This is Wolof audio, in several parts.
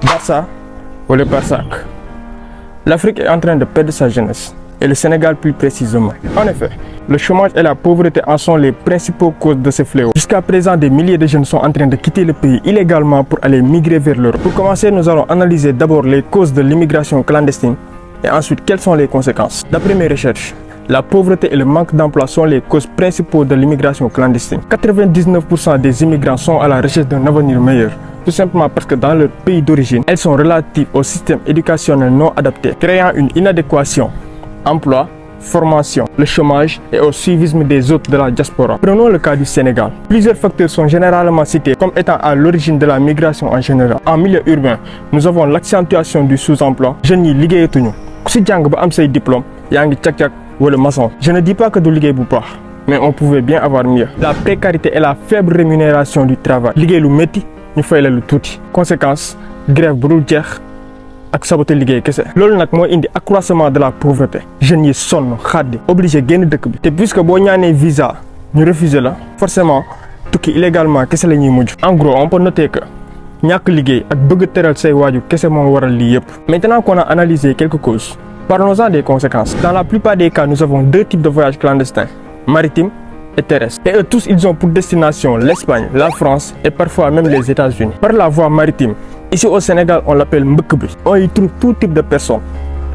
Barça ou le Barsac. L'Afrique est en train de perdre sa jeunesse, et le Sénégal plus précisément. En effet, le chômage et la pauvreté en sont les principaux causes de ce fléau. Jusqu'à présent, des milliers de jeunes sont en train de quitter le pays illégalement pour aller migrer vers l'Europe. Pour commencer, nous allons analyser d'abord les causes de l'immigration clandestine et ensuite quelles sont les conséquences. D'après mes recherches, la pauvreté et le manque d'emploi sont les causes principaux de l'immigration clandestine. 99% des immigrants sont à la recherche d'un avenir meilleur, tout simplement parce que dans leur pays d'origine, elles sont relatives au système éducationnel non adapté, créant une inadéquation, emploi, formation, le chômage et au suivisme des autres de la diaspora. Prenons le cas du Sénégal. Plusieurs facteurs sont généralement cités comme étant à l'origine de la migration en général. En milieu urbain, nous avons l'accentuation du sous-emploi. Jeunes yi liggéeyatuñu. Ku si jàng ba am say diplôme, yaa ngi cak-cak wala maçon. Je ne dis pas que du liggéey bu baax, mais on pouvait bien avoir mieux. La précarité et la faible rémunération du travail. Liggéey lu métti, ñu fay la lu tuuti. Conséquence, grève bu dul jeex ak saboté liggéey kese. Loolu nag moo indi accroissement de la pauvreté. Jeunes yi sonn xaddi obligé génn dëkk bi. Te puisque boo ñaanee visa ñu refuser la, forcément tukki illégalement kese la ñuy mujj. En gros, on peut noter que ñàkk liggéey ak bëgg teral say waaju kese moo waral lii yëpp. Maintenant qu'on a analysé quelques causes, parlons-en des conséquences. Dans la plupart des cas, nous avons deux types de voyages clandestins, maritimes et terrestres. Et eux tous, ils ont pour destination l'Espagne, la France et parfois même les États-Unis. Par la voie maritime, ici au Sénégal, on l'appelle mbëkk bi. On y trouve tout type de personnes,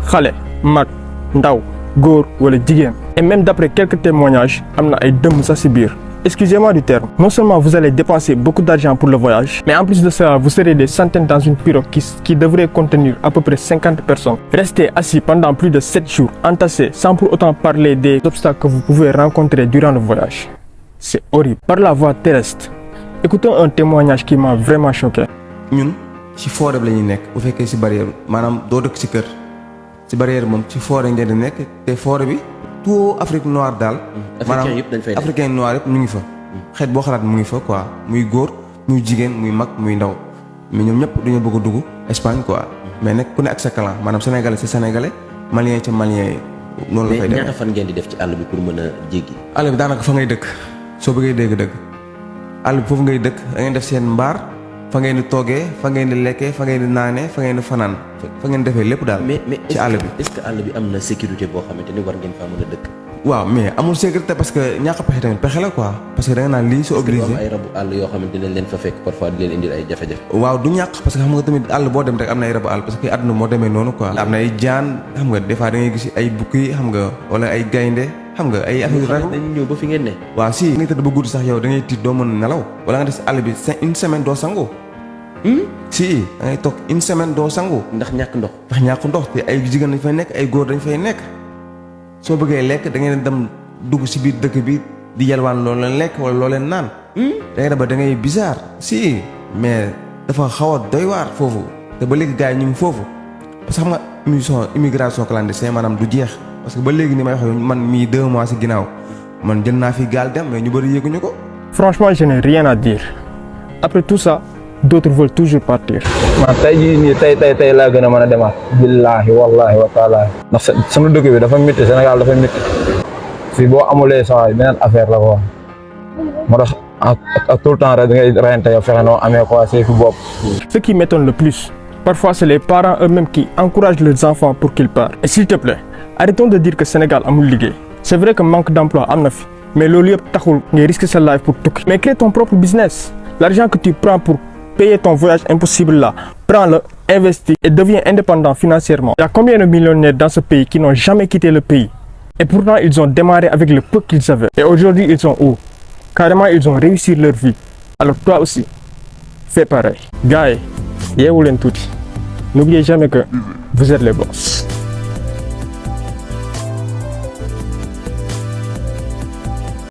xale, mag, ndaw, góor wala jigéen. Et même d'après quelques témoignages, am na ay dëmm sax ci biir. Excusez-moi du terme. Non seulement vous allez dépenser beaucoup d'argent pour le voyage, mais en plus de cela, vous serez des centaines dans une pirogue qui devrait contenir à peu près 50 personnes. Restez assis pendant plus de 7 jours, entassés, sans pour autant parler des obstacles que vous pouvez rencontrer durant le voyage. C'est horrible. Par la voie terrestre, écoutons un témoignage qui m'a vraiment choqué. ñun ci forêt bi la ñuy nekk bu fekkee ci barrière maanaam doo dëkk ci kër ci barrière moom ci forêt ngeen di nekk te forêt bi tout Afrique noire daal. maanaam africain noir yëpp ñu ngi fa. xeet boo xalaat mu ngi fa quoi muy góor muy jigéen muy mag muy ndaw mais ñoom ñëpp dañoo bëgg a dugg Espagne quoi. mais nag ku ne ak sa clan maanaam sénégalais c'est sénégalais malien ca malien yi. noonu la fay demee mais ñaata fan ngeen di def ci àll bi pour mën a jéggi. àll bi daanaka fa ngay dëkk soo bëggee dégg-dëgg àll bi foofu ngay dëkk da ngeen def seen mbaar. fa ngeen di toogee fa ngeen di lekkee fa ngeen di naanee fa ngeen di fanaan fa ngeen defee lépp daal. mais ci àll bi est-ce que àll bi am na sécurité boo xamante ni war ngeen faa mën a dëkk. waaw mais amul sécurité parce que ñàkk pexe tamit pexe la quoi parce que da nga naan lii c'est obligé. am ay rabu àll yoo xamante ne leen fa fekk parfois di leen indil ay jafe-jafe. waaw du ñàkk parce que xam nga tamit àll boo dem rek am na ay rabu àll parce que àdduna moo demee noonu quoi. am na ay jaan xam nga des fois da ngay gis ay bukki xam nga wala ay gaynde xam nga ay affaire yu rek dañuy ñëw ba fi ngeen ne. waaw si nga tëdd ba guddi sax yow da ngay tiit doo mën a nelaw wala nga des àll bi une semaine doo sangu. si da ngay toog une semaine doo sangu. ndax ñàkk ndox. ndax ñàkk ndox te ay jigéen dañ fay nekk ay góor dañ fay nekk soo bëggee lekk da ngeen dem dugg si biir dëkk bi di yalwaan loo leen lekk wala loo leen naan. da ngay dem ba da ngay bizarre. si mais dafa xaw a doy waar foofu te ba léegi gars yi ñu ngi foofu parce que xam nga immigration clandestine maanaam du jeex parce que ba léegi ni may wax man mii 2 mois si ginnaaw man jël naa fi gaal dem mais ñu bëri yéeguñu ko. Franchement, je n'ai rien à dire. Après tout ça, d'autres veulent toujours partir. man tey jii nii tey laa gën a mën a demaat. billaahi wallaahi wa taala. ndax sama dëkk bi dafa métti Sénégal dafa métti. fii boo amulee saa beneen affaire la quoi. moo tax ak tout le temps rek da ngay reyante yow fexe noo amee quoi c'est fi bopp. Ce qui m'étonne le plus, parfois c'est les parents eux-mêmes qui encouragent leurs enfants pour qu'ils partent. Et s'il te plaît, arrêtons de dire que Sénégal amul liggéey. C'est vrai que manque d'emploi am na fi, mais loolu yëpp taxul ngay risquer sa life pour tukki. Mais crée ton propre business. L'argent que tu prends pour payer ton voyage impossible là, prends-le, investis et deviens indépendant financièrement. Il y a combien de millionnaires dans ce pays qui n'ont jamais quitté le pays? Et pourtant, ils ont démarré avec le peu qu'ils avaient. Et aujourd'hui, ils sont où? Carrément, ils ont réussi leur vie. Alors toi aussi, fais pareil. Gars, yeewu leen tuuti. N'oubliez jamais que vous êtes les boss.